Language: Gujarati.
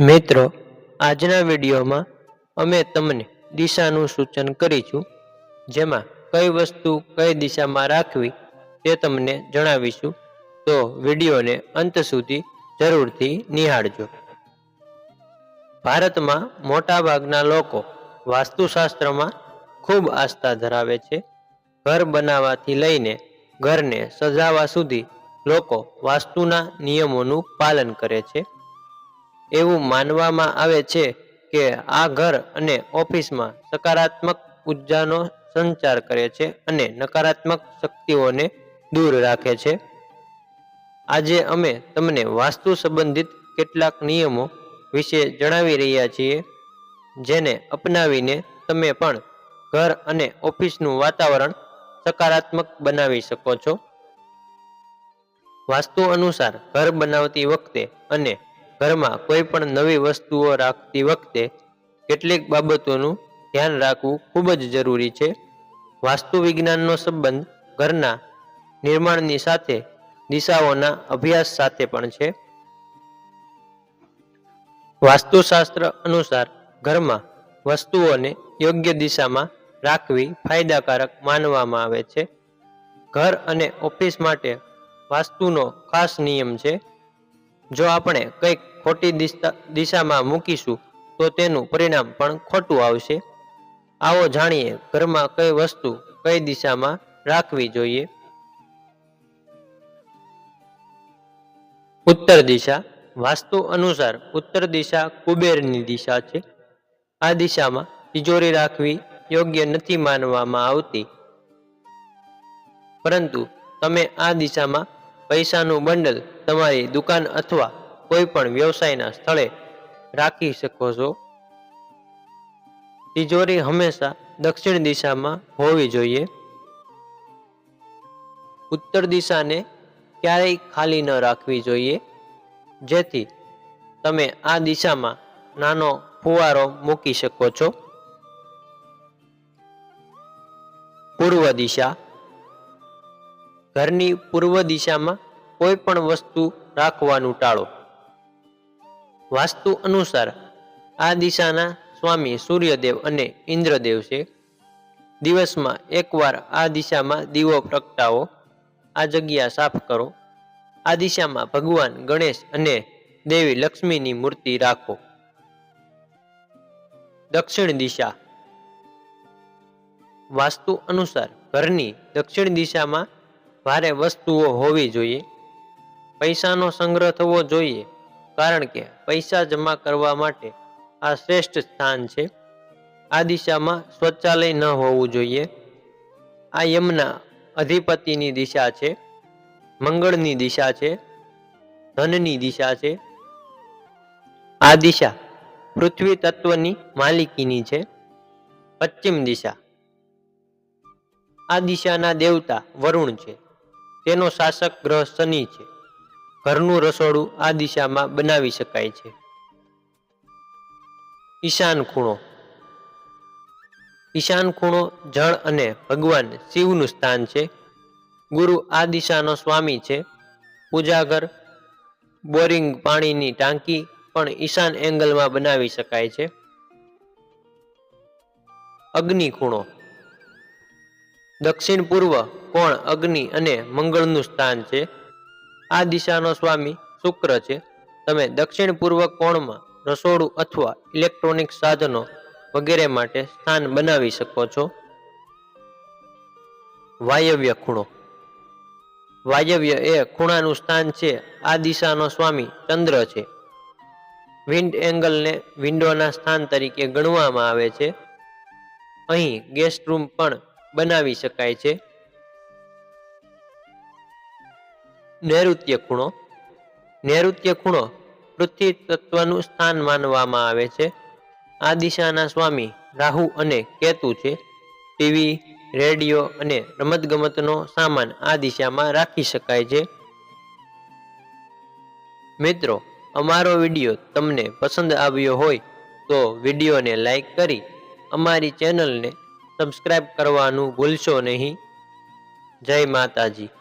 મિત્રો, આજના વિડીયોમાં અમે તમને દિશાનું સૂચન કરીશું, જેમાં કઈ વસ્તુ કઈ દિશામાં રાખવી તે તમને જણાવીશું. તો વિડીયોને અંત સુધી જરૂરથી નિહાળજો. ભારતમાં મોટાભાગના લોકો વાસ્તુશાસ્ત્રમાં ખૂબ આસ્થા ધરાવે છે. ઘર બનાવવાથી લઈને ઘરને સજાવવા સુધી લોકો વાસ્તુના નિયમોનું પાલન કરે છે. એવું માનવામાં આવે છે કે આ ઘર અને ઓફિસમાં સકારાત્મક ઉર્જાનો સંચાર કરે છે અને નકારાત્મક શક્તિઓને દૂર રાખે છે. આજે અમે તમને વાસ્તુ સંબંધિત કેટલાક નિયમો વિશે જણાવી રહ્યા છીએ, જેને અપનાવીને તમે પણ ઘર અને ઓફિસનું વાતાવરણ સકારાત્મક બનાવી શકો છો. વાસ્તુ અનુસાર ઘર બનાવતી વખતે અને ઘરમાં કોઈ પણ નવી વસ્તુઓ રાખતી વખતે કેટલીક બાબતોનું ધ્યાન રાખવું ખૂબ જ જરૂરી છે. વાસ્તુ વિજ્ઞાનનો સંબંધ ઘરના નિર્માણની સાથે દિશાઓના અભ્યાસ સાથે પણ છે. વાસ્તુશાસ્ત્ર અનુસાર ઘરમાં વસ્તુઓને યોગ્ય દિશામાં રાખવી ફાયદાકારક માનવામાં આવે છે. ઘર અને ઓફિસ માટે વાસ્તુનો ખાસ નિયમ છે. જો આપણે કંઈક ખોટી દિશામાં મૂકીશું તો તેનું પરિણામ પણ ખોટું આવશે. આવો જાણીએ ઘરમાં કઈ વસ્તુ કઈ દિશામાં રાખવી જોઈએ. ઉત્તર દિશા. વાસ્તુ અનુસાર ઉત્તર દિશા કુબેરની દિશા છે. આ દિશામાં તિજોરી રાખવી યોગ્ય નથી માનવામાં આવતી, પરંતુ તમે આ દિશામાં પૈસાનું બંડલ તમારી દુકાન અથવા કોઈ પણ વ્યવસાયના સ્થળે રાખી શકો છો. તિજોરી હંમેશા દક્ષિણ દિશામાં હોવી જોઈએ. ઉત્તર દિશાને ક્યારેય ખાલી ન રાખવી જોઈએ, જેથી તમે આ દિશામાં નાનો ફુવારો મૂકી શકો છો. પૂર્વ દિશા. ઘરની પૂર્વ દિશામાં કોઈ પણ વસ્તુ રાખવાનું ટાળો. વાસ્તુ અનુસાર આ દિશાના સ્વામી સૂર્યદેવ અને ઇન્દ્રદેવ છે. દિવસમાં એકવાર આ દિશામાં દીવો પ્રગટાવો. આ જગ્યા સાફ કરો. આ દિશામાં ભગવાન ગણેશ અને દેવી લક્ષ્મીની મૂર્તિ રાખો. દક્ષિણ દિશા. વાસ્તુ અનુસાર ઘરની દક્ષિણ દિશામાં ભારે વસ્તુઓ હોવી જોઈએ. પૈસાનો સંગ્રહ થવો જોઈએ, કારણ કે પૈસા જમા કરવા માટે આ શ્રેષ્ઠ સ્થાન છે. આ દિશામાં શૌચાલય ન હોવું જોઈએ. આ યમના અધિપતિની દિશા છે, મંગળની દિશા છે, ધનની દિશા છે. આ દિશા પૃથ્વી તત્વની માલિકીની છે. પશ્ચિમ દિશા. આ દિશાના દેવતા વરુણ છે. તેનો શાસક ગ્રહ શનિ છે. ઘરનું રસોડું આ દિશામાં બનાવી શકાય છે. ઈશાન ખૂણો. ઈશાન ખૂણો જળ અને ભગવાન શિવનું સ્થાન છે. ગુરુ આ દિશાનો સ્વામી છે. પૂજાઘર, બોરિંગ, પાણીની ટાંકી પણ ઈશાન એંગલમાં બનાવી શકાય છે. અગ્નિ ખૂણો. દક્ષિણ પૂર્વ કોણ અગ્નિ અને મંગળનું સ્થાન છે. આ દિશાનો સ્વામી શુક્ર છે. તમે દક્ષિણ પૂર્વ કોણમાં રસોડું અથવા ઇલેક્ટ્રોનિક સાધનો વગેરે માટે સ્થાન બનાવી શકો છો. વાયવ્ય ખૂણો. વાયવ્ય એ ખૂણાનું સ્થાન છે. આ દિશાનો સ્વામી ચંદ્ર છે. વિન્ડ એંગલને વિન્ડોના સ્થાન તરીકે ગણવામાં આવે છે. અહીં ગેસ્ટ રૂમ પણ બનાવી શકાય છે. નૈઋત્ય ખૂણો. નૈઋત્ય ખૂણો પૃથ્વી તત્વનું સ્થાન માનવામાં આવે છે. આ દિશાના સ્વામી રાહુ અને કેતુ છે. ટીવી, રેડિયો અને રમતગમતનો સામાન આ દિશામાં રાખી શકાય છે. મિત્રો, અમારો વિડીયો તમને પસંદ આવ્યો હોય તો વિડીયોને લાઈક કરી અમારી ચેનલને સબસ્ક્રાઈબ કરવાનું ભૂલશો નહીં. જય માતાજી.